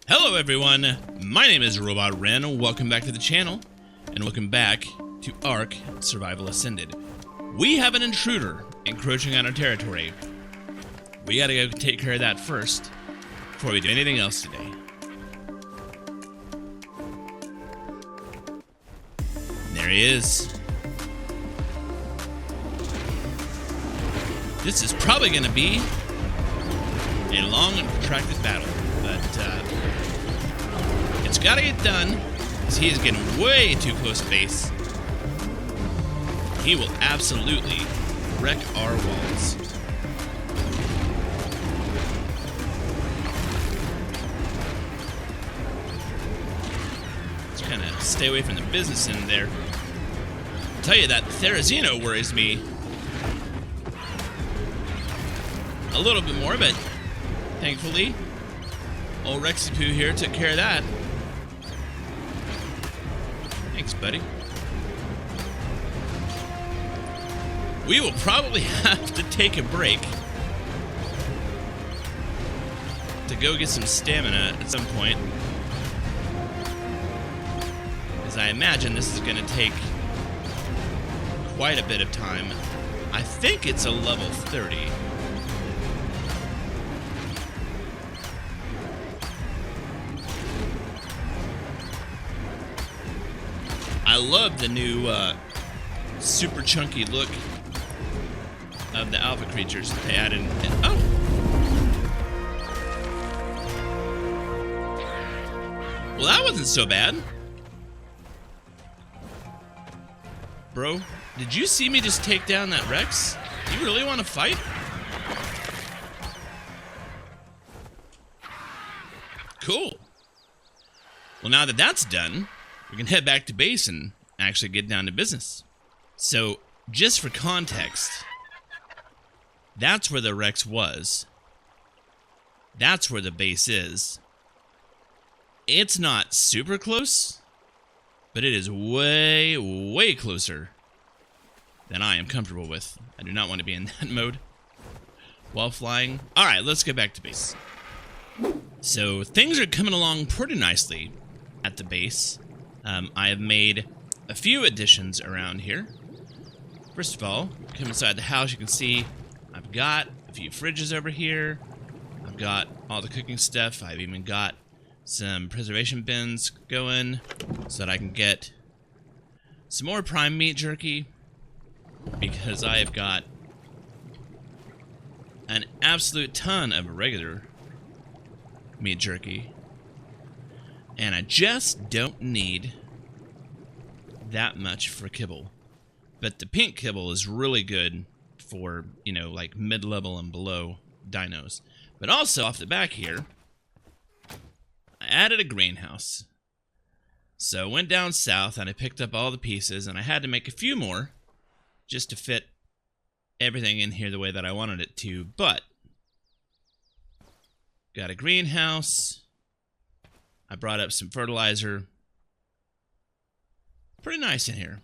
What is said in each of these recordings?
Hello everyone, my name is Robot Ren, welcome back to the channel, and welcome back to Ark Survival Ascended. We have an intruder encroaching on our territory. We gotta go take care of that first, before we do anything else today. There he is. This is probably gonna be a long and protracted battle, but it's gotta get done, because he is getting way too close to base. He will absolutely wreck our walls. Let's kind of stay away from the business in there. I'll tell you that Therizino worries me a little bit more, but thankfully, old Rexipoo here took care of that. Thanks, buddy. We will probably have to take a break to go get some stamina at some point, because I imagine this is going to take quite a bit of time. I think it's a level 30. I love the new super chunky look of the alpha creatures that they added. Oh! Well, that wasn't so bad. Bro, did you see me just take down that Rex? You really want to fight? Cool. Well, now that that's done, we can head back to base and actually get down to business. So, just for context, that's where the Rex was. That's where the base is. It's not super close, but it is way, way closer than I am comfortable with. I do not want to be in that mode while flying. Alright, let's get back to base. So, things are coming along pretty nicely at the base. I have made a few additions around here. First of all, come inside the house, you can see I've got a few fridges over here. I've got all the cooking stuff. I've even got some preservation bins going so that I can get some more prime meat jerky, because I have got an absolute ton of regular meat jerky. And I just don't need that much for kibble. But the pink kibble is really good for, you know, like mid-level and below dinos. But also, off the back here, I added a greenhouse. So I went down south and I picked up all the pieces, and I had to make a few more just to fit everything in here the way that I wanted it to. But got a greenhouse. I brought up some fertilizer. Pretty nice in here.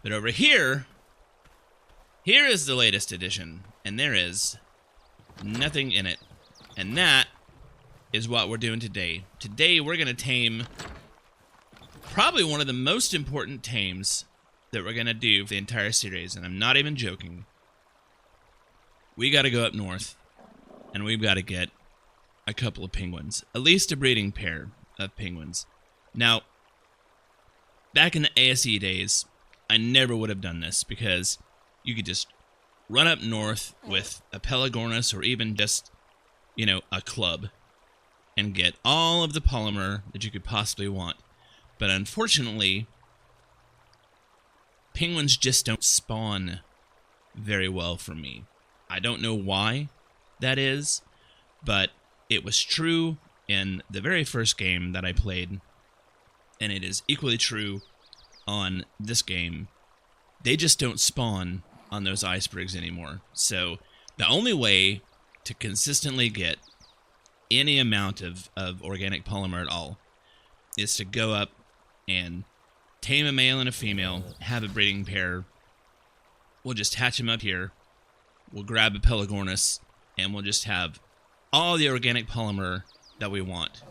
But over here, here is the latest edition, and there is nothing in it. And that is what we're doing today. Today we're going to tame probably one of the most important tames that we're going to do for the entire series, and I'm not even joking. We got to go up north, and we've got to get a couple of penguins. At least a breeding pair of penguins. Now, back in the ASE days, I never would have done this, because you could just run up north with a Pelagornis or even just, you know, a club and get all of the polymer that you could possibly want. But unfortunately, penguins just don't spawn very well for me. I don't know why that is, but it was true in the very first game that I played, and it is equally true on this game. They just don't spawn on those icebergs anymore. So the only way to consistently get any amount of organic polymer at all is to go up and tame a male and a female, have a breeding pair. We'll just hatch them up here. We'll grab a Pelagornis, and we'll just have all the organic polymer that we want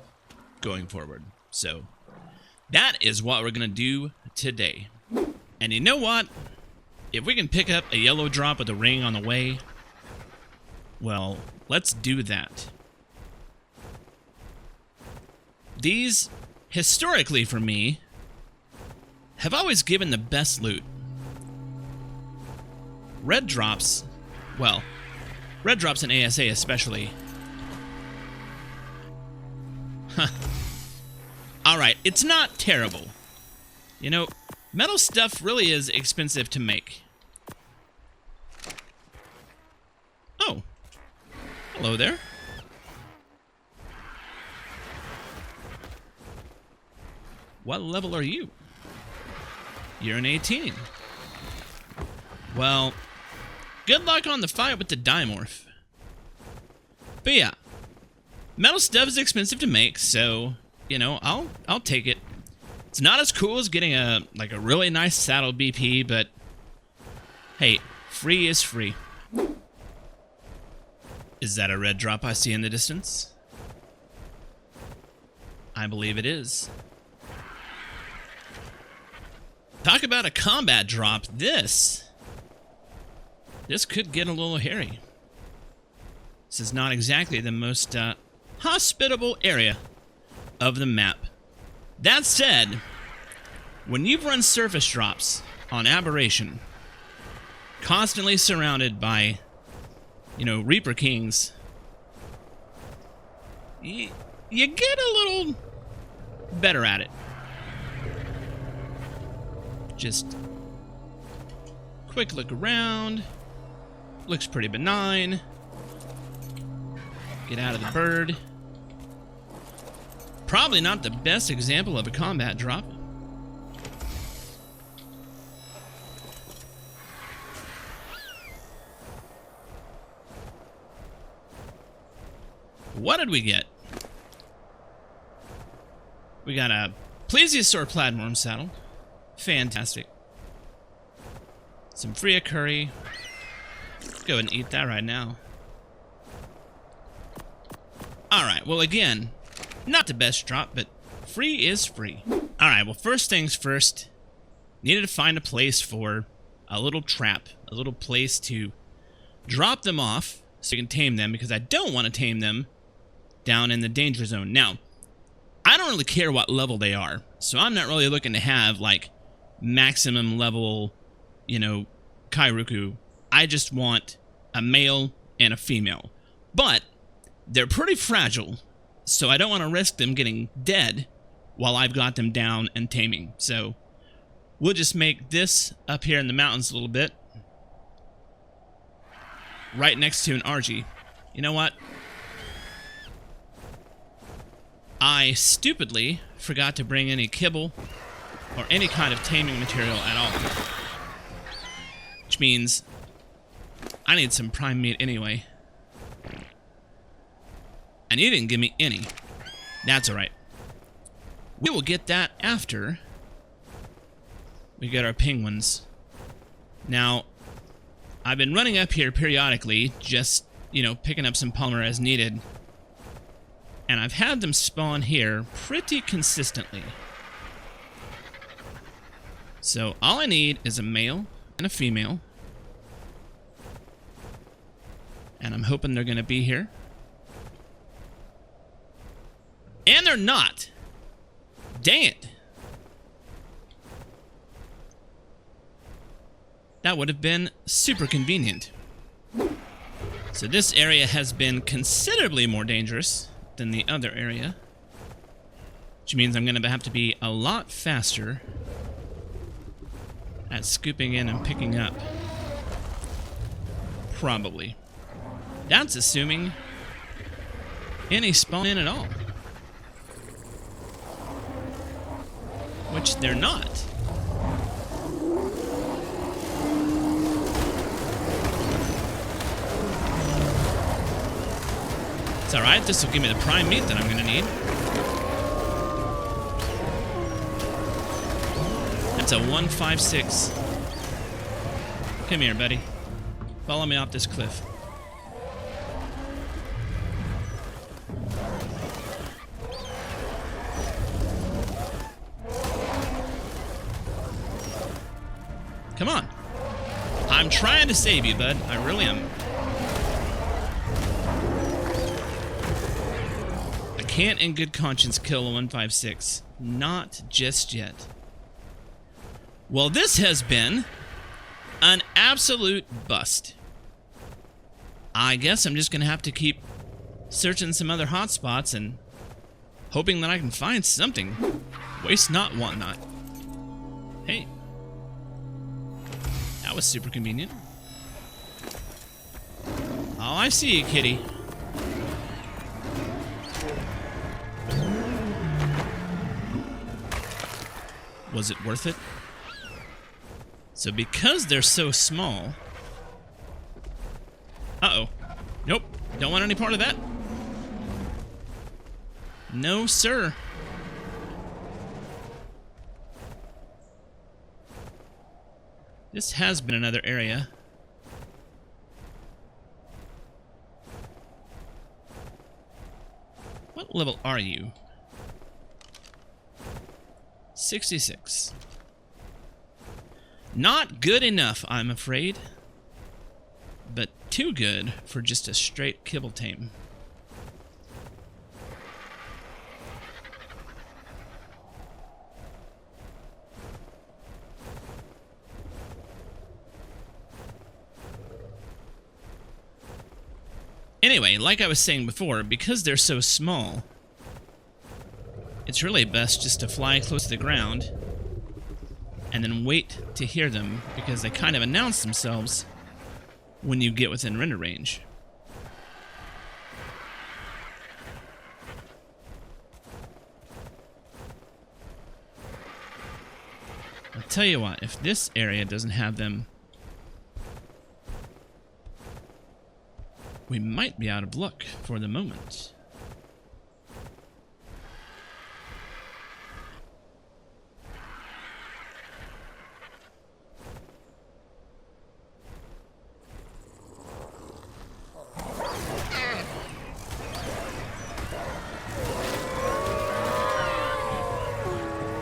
going forward. So that is what we're going to do today. And you know what? If we can pick up a yellow drop with a ring on the way, well, let's do that. These, historically for me, have always given the best loot. Red drops, well, red drops in ASA especially. Huh. Alright, it's not terrible. You know, metal stuff really is expensive to make. Oh. Hello there. What level are you? You're an 18. Well, good luck on the fight with the dimorph. But yeah, metal stuff is expensive to make, so, you know, I'll take it. It's not as cool as getting a really nice saddle BP, but hey, free is free. Is that a red drop I see in the distance? I believe it is. Talk about a combat drop. This could get a little hairy. This is not exactly the most hospitable area of the map. That said, when you've run surface drops on Aberration, constantly surrounded by, you know, Reaper Kings, you get a little better at it. Just quick look around. Looks pretty benign. Get out of the bird. Probably not the best example of a combat drop. What did we get? We got a plesiosaur platinum saddle. Fantastic. Some Freya curry. Go ahead and eat that right now. Alright, well again, not the best drop, but free is free. Alright, well first things first, needed to find a place for a little trap, a little place to drop them off so you can tame them, because I don't want to tame them down in the danger zone. Now, I don't really care what level they are, so I'm not really looking to have like maximum level, you know, Kairuku. I just want a male and a female. But they're pretty fragile, so I don't want to risk them getting dead while I've got them down and taming. So we'll just make this up here in the mountains a little bit, right next to an RG. You know what? I stupidly forgot to bring any kibble or any kind of taming material at all. Which means I need some prime meat anyway. And you didn't give me any. That's alright. We will get that after we get our penguins. Now, I've been running up here periodically, just, you know, picking up some polymer as needed. And I've had them spawn here pretty consistently. So all I need is a male and a female. And I'm hoping they're going to be here. And they're not. Dang it. That would have been super convenient. So this area has been considerably more dangerous than the other area, which means I'm going to have to be a lot faster at scooping in and picking up. Probably. That's assuming any spawn in at all. Which they're not. It's alright, this will give me the prime meat that I'm gonna need. That's a 156. Come here, buddy. Follow me off this cliff. Come on. I'm trying to save you, bud. I really am. I can't in good conscience kill a 156. Not just yet. Well, this has been an absolute bust. I guess I'm just going to have to keep searching some other hotspots and hoping that I can find something. Waste not, want not. Hey. That was super convenient. Oh, I see you, kitty. Was it worth it? So because they're so small... Uh-oh. Nope. Don't want any part of that. No, sir. This has been another area. What level are you? 66. Not good enough, I'm afraid. But too good for just a straight kibble tame. Anyway, like I was saying before, because they're so small, it's really best just to fly close to the ground and then wait to hear them, because they kind of announce themselves when you get within render range. I'll tell you what, if this area doesn't have them, we might be out of luck for the moment.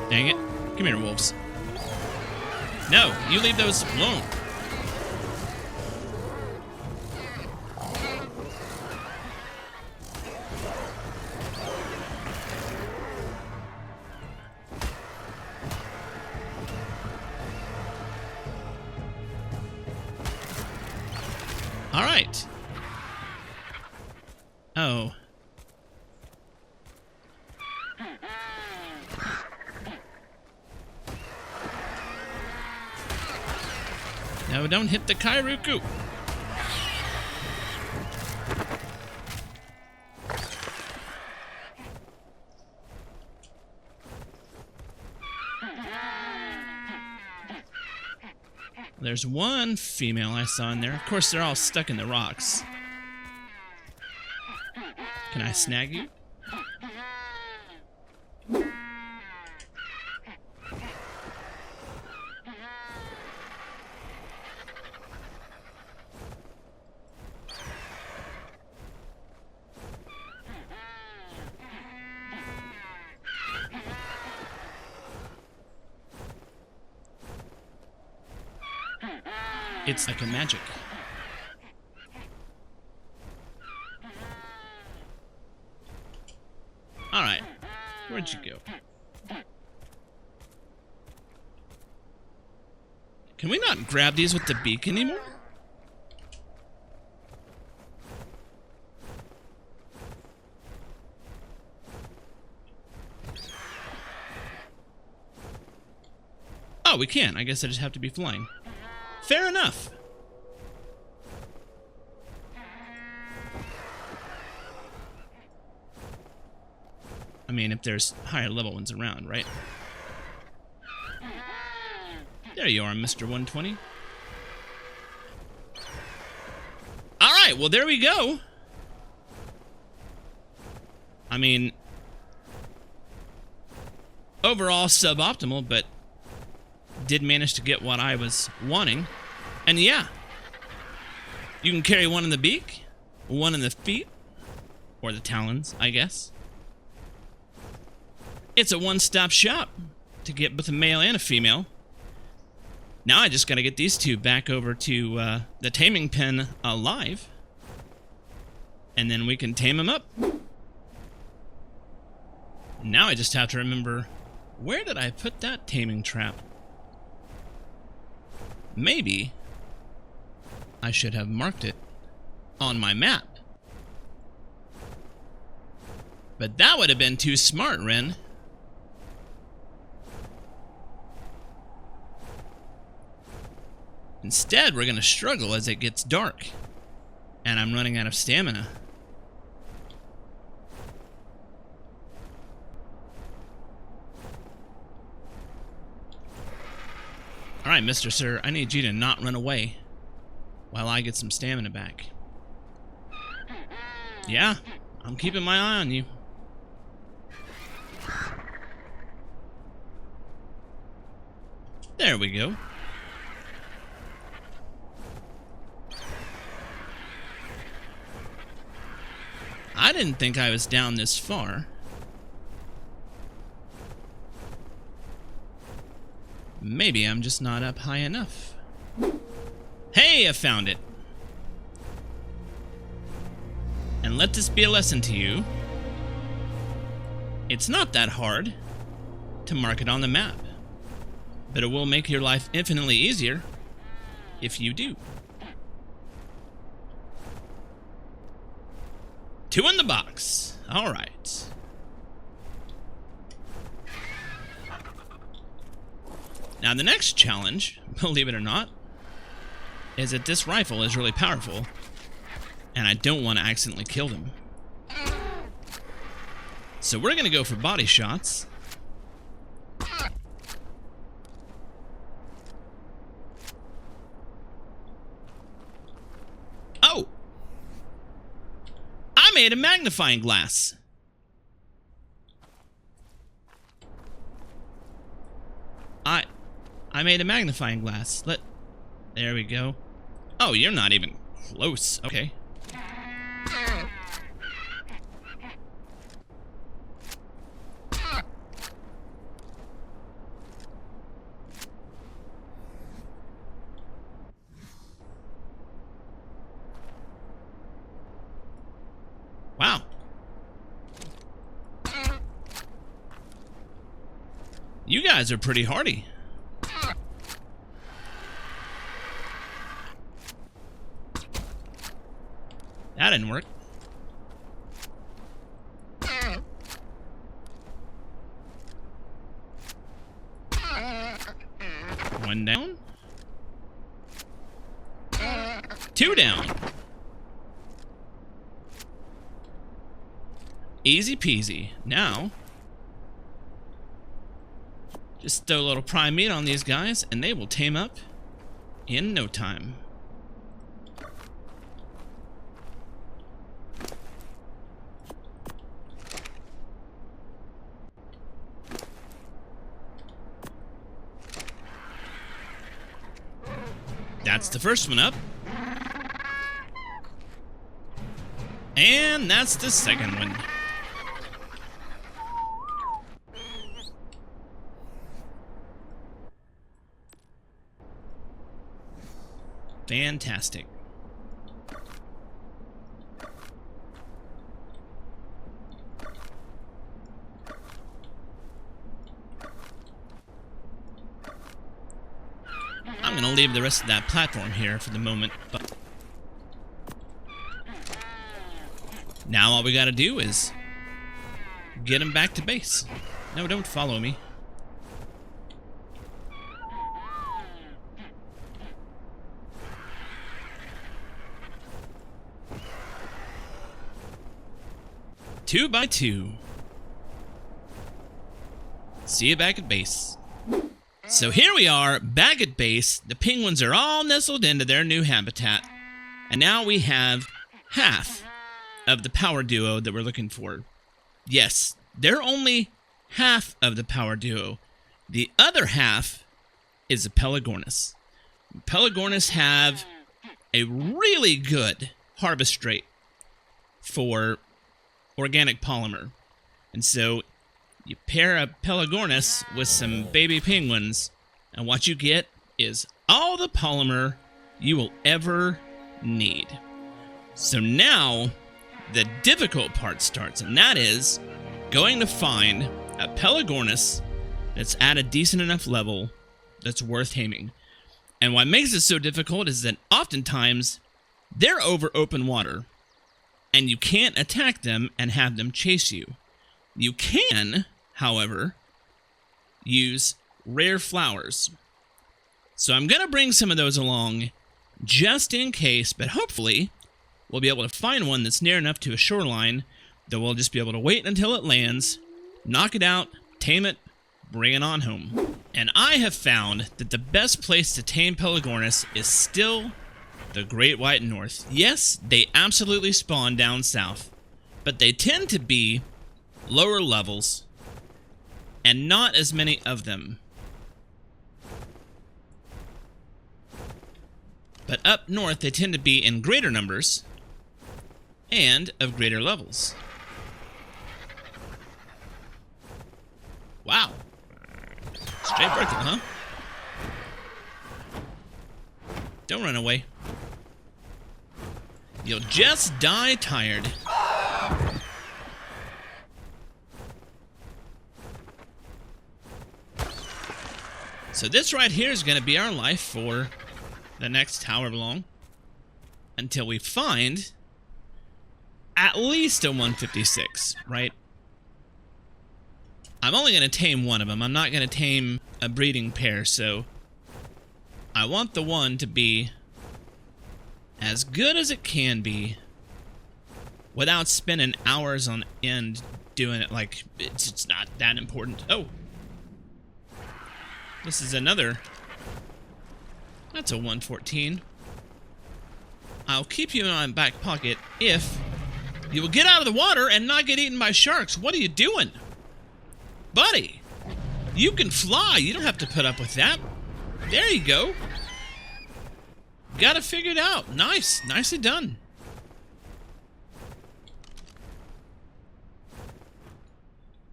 Dang it. Come here, wolves. No, you leave those alone. All right. Oh. No, don't hit the Kairuku. There's one female I saw in there. Of course, they're all stuck in the rocks. Can I snag you? It's like a magic. Alright. Where'd you go? Can we not grab these with the beak anymore? Oh, we can. I guess I just have to be flying. Fair enough. I mean, if there's higher level ones around, right? There you are, Mr. 120. Alright, well there we go. I mean, overall suboptimal, but did manage to get what I was wanting. And yeah, you can carry one in the beak, one in the feet, or the talons, I guess. It's a one-stop shop to get both a male and a female. Now I just gotta get these two back over to the taming pen alive. And then we can tame them up. Now I just have to remember, where did I put that taming trap? Maybe I should have marked it on my map. But that would have been too smart, Ren. Instead, we're going to struggle as it gets dark. And I'm running out of stamina. Alright, Mr. Sir, I need you to not run away while I get some stamina back. Yeah, I'm keeping my eye on you. There we go. I didn't think I was down this far. Maybe I'm just not up high enough. Hey, I found it. And let this be a lesson to you. It's not that hard to mark it on the map, but it will make your life infinitely easier if you do. 2 in the box. All right. Now the next challenge, believe it or not, is that this rifle is really powerful, and I don't want to accidentally kill them. So we're gonna go for body shots. Oh! I made a magnifying glass. I made a magnifying glass. There we go. Oh, you're not even close. Okay. Wow. You guys are pretty hardy. That didn't work. One down. 2 down. Easy peasy. Now, just throw a little prime meat on these guys and they will tame up in no time. That's the first one up. And that's the second one. Fantastic. I'm gonna leave the rest of that platform here for the moment, but now all we gotta do is get him back to base. No, don't follow me. Two by two. See you back at base. So here we are, back at base. The penguins are all nestled into their new habitat. And now we have half of the power duo that we're looking for. Yes, they're only half of the power duo. The other half is a Pelagornis. Pelagornis have a really good harvest rate for organic polymer. And so you pair a Pelagornis with some baby penguins, and what you get is all the polymer you will ever need. So now the difficult part starts, and that is going to find a Pelagornis that's at a decent enough level that's worth taming. And what makes it so difficult is that oftentimes they're over open water, and you can't attack them and have them chase you. You can, however, use rare flowers. So I'm going to bring some of those along just in case, but hopefully we'll be able to find one that's near enough to a shoreline that we'll just be able to wait until it lands, knock it out, tame it, bring it on home. And I have found that the best place to tame Pelagornis is still the Great White North. Yes, they absolutely spawn down south, but they tend to be lower levels and not as many of them. But up north, they tend to be in greater numbers and of greater levels. Wow. Straight vertical, huh? Don't run away. You'll just die tired. So this right here is going to be our life for the next however long, until we find at least a 156, right? I'm only going to tame one of them. I'm not going to tame a breeding pair, so I want the one to be as good as it can be without spending hours on end doing it. Like, it's not that important. Oh, this is another. That's a 114. I'll keep you in my back pocket if you will get out of the water and not get eaten by sharks. What are you doing? Buddy, you can fly. You don't have to put up with that. There you go. Got it figured out. Nice. Nicely done.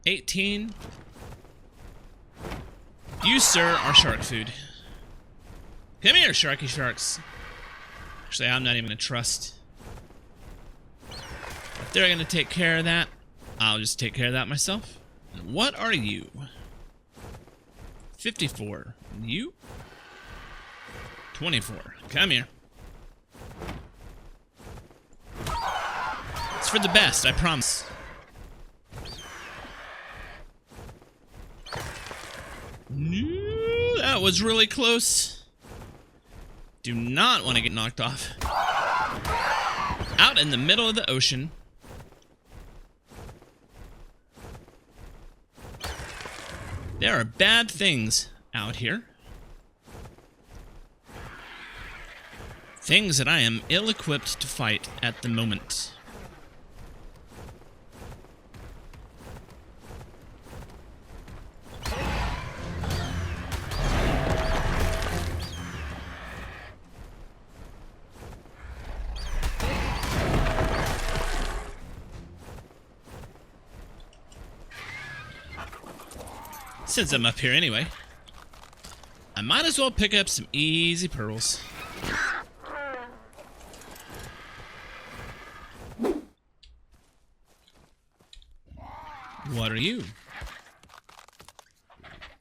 $18. You, sir, are shark food. Come here, sharky sharks. Actually, I'm not even going to trust. If they're going to take care of that, I'll just take care of that myself. And what are you? 54. And you? 24. Come here. It's for the best, I promise. No, that was really close. Do not want to get knocked off. Out in the middle of the ocean. There are bad things out here. Things that I am ill-equipped to fight at the moment. Since I'm up here anyway, I might as well pick up some easy pearls. What are you?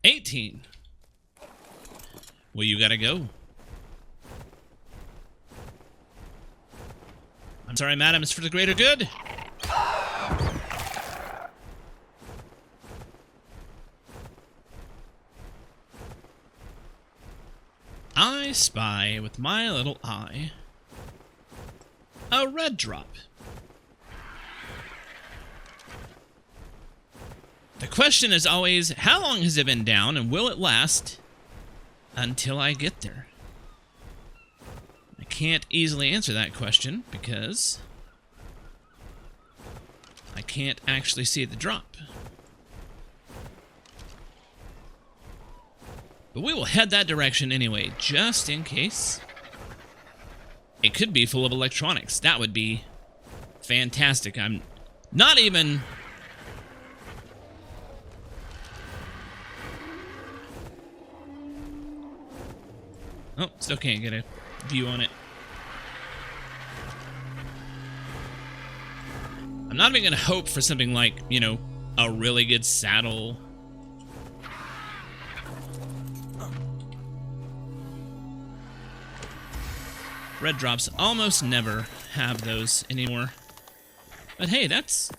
18. Well, you gotta go. I'm sorry, madam, it's for the greater good. I spy with my little eye a red drop. The question is always, how long has it been down and will it last until I get there? I can't easily answer that question because I can't actually see the drop. But we will head that direction anyway, just in case. It could be full of electronics. That would be fantastic. I'm not even... Oh, still can't get a view on it. I'm not even going to hope for something like, you know, a really good saddle. Red drops almost never have those anymore. But hey, that's...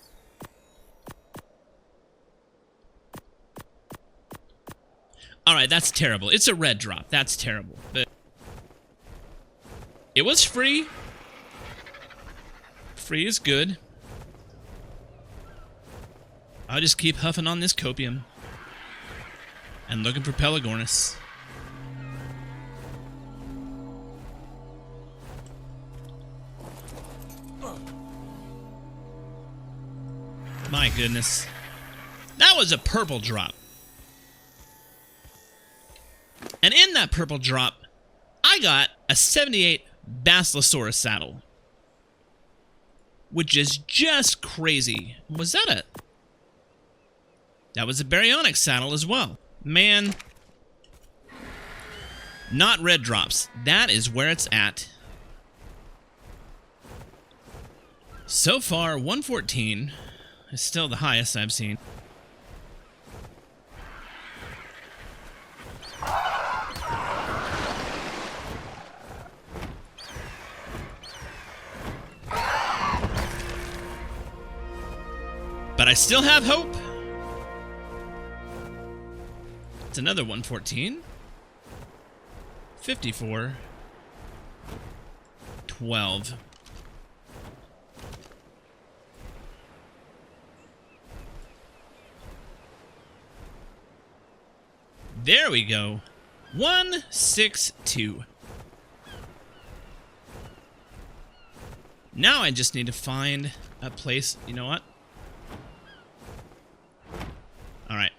Alright, that's terrible. It's a red drop. That's terrible. But it was free. Free is good. I'll just keep huffing on this copium. And looking for Pelagornis. My goodness. That was a purple drop. And in that purple drop, I got a 78 Basilosaurus saddle. Which is just crazy. Was that a... That was a Baryonyx saddle as well. Man. Not red drops. That is where it's at. So far, 114 is still the highest I've seen. But I still have hope. It's another 114. 54. 12. There we go. 162. Now I just need to find a place. You know what? All right.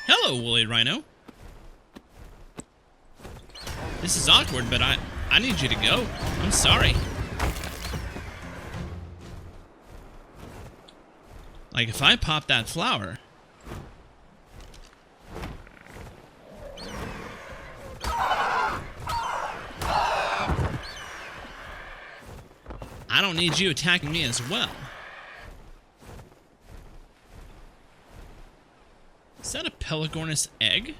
Hello, woolly rhino. This is awkward, but I need you to go. I'm sorry. Like, if I pop that flower... I don't need you attacking me as well. Is that a Pelagornis egg?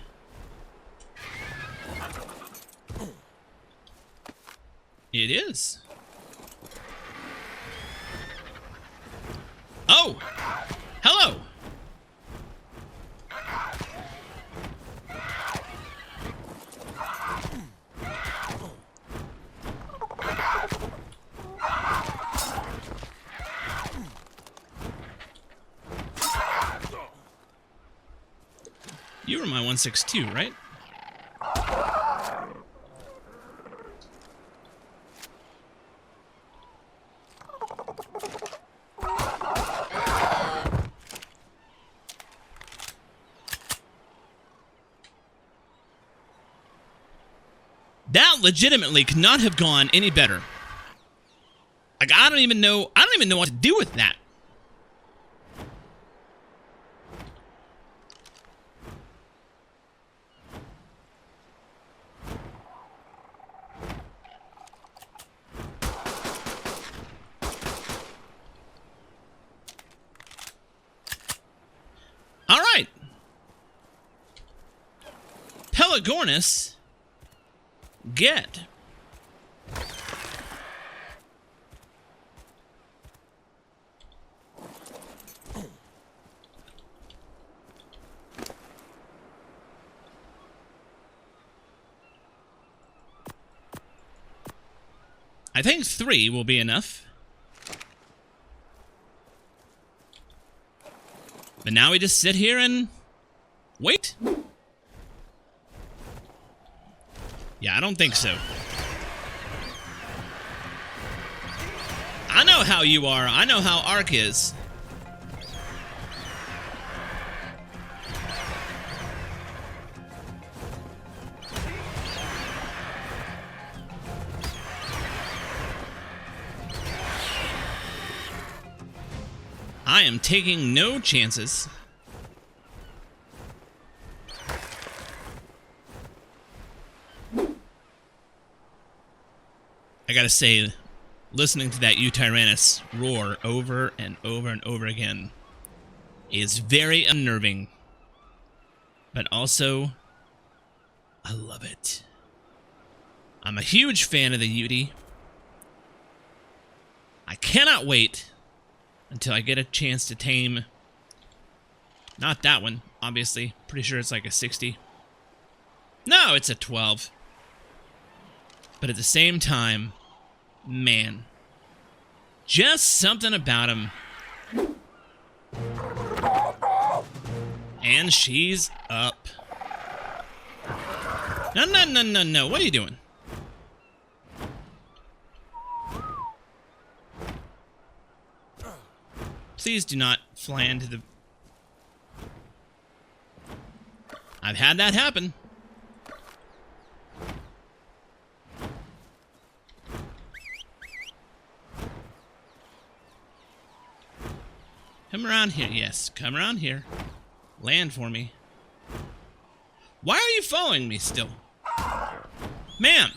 It is. Oh! Hello! You were my 162, right? That legitimately could not have gone any better. Like, I don't even know what to do with that. All right. Pelagornis, get. I think 3 will be enough. But now we just sit here and wait. Yeah, I don't think so. I know how you are. I know how Ark is. I am taking no chances. I gotta say, listening to that Tyrannus roar over and over and over again is very unnerving. But also, I love it. I'm a huge fan of the Uti. I cannot wait until I get a chance to tame... Not that one, obviously. Pretty sure it's like a 60. No, it's a 12. But at the same time, man, just something about him. And she's up. No, no, no, no, no. What are you doing? Please do not fly into the... I've had that happen. Come around here. Yes, come around here. Land for me. Why are you following me still? Ma'am!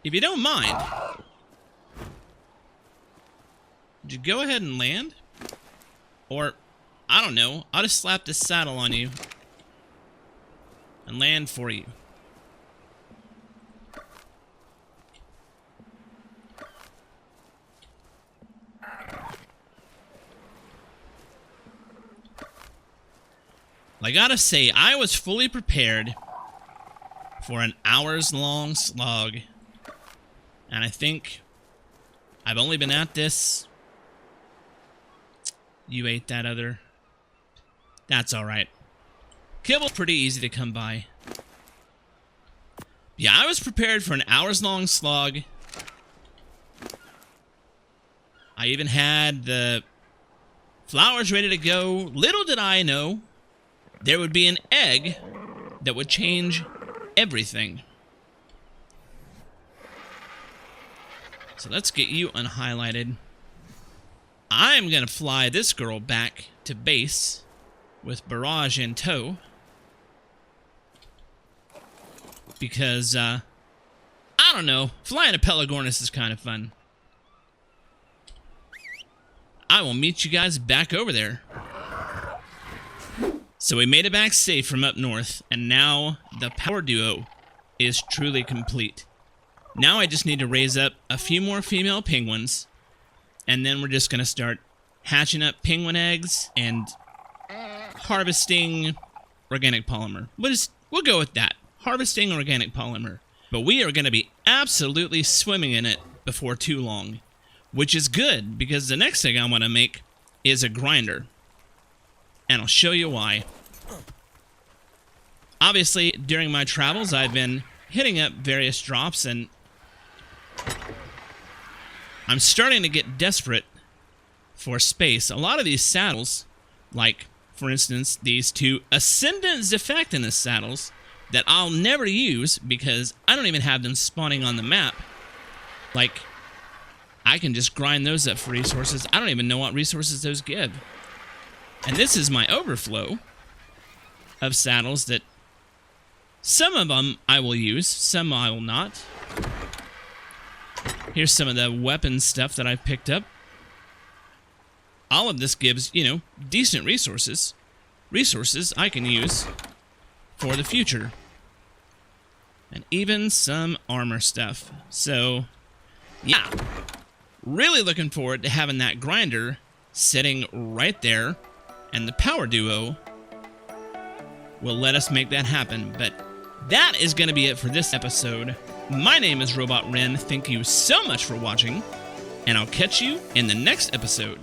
If you don't mind, would you go ahead and land? Or, I don't know, I'll just slap this saddle on you and land for you. I gotta say, I was fully prepared for an hours-long slog, and I think I've only been at this... You ate that other... That's alright. Kibble's pretty easy to come by. Yeah, I was prepared for an hours-long slog. I even had the flowers ready to go. Little did I know there would be an egg that would change everything. So let's get you unhighlighted. I'm gonna fly this girl back to base with Barrage in tow. Because, I don't know, flying a Pelagornis is kind of fun. I will meet you guys back over there. So we made it back safe from up north, and now the power duo is truly complete. Now I just need to raise up a few more female penguins, and then we're just going to start hatching up penguin eggs and harvesting organic polymer. We'll go with that. Harvesting organic polymer. But we are going to be absolutely swimming in it before too long, which is good, because the next thing I want to make is a grinder. And I'll show you why. Obviously, during my travels, I've been hitting up various drops, and I'm starting to get desperate for space. A lot of these saddles, like, for instance, these two Ascendant Zephyctinus saddles that I'll never use because I don't even have them spawning on the map. Like, I can just grind those up for resources. I don't even know what resources those give. And this is my overflow of saddles that some of them I will use, some I will not. Here's some of the weapon stuff that I've picked up. All of this gives, you know, decent resources. Resources I can use for the future. And even some armor stuff. So, yeah. Really looking forward to having that grinder sitting right there. And the power duo will let us make that happen. But that is going to be it for this episode. My name is Robot Ren. Thank you so much for watching. And I'll catch you in the next episode.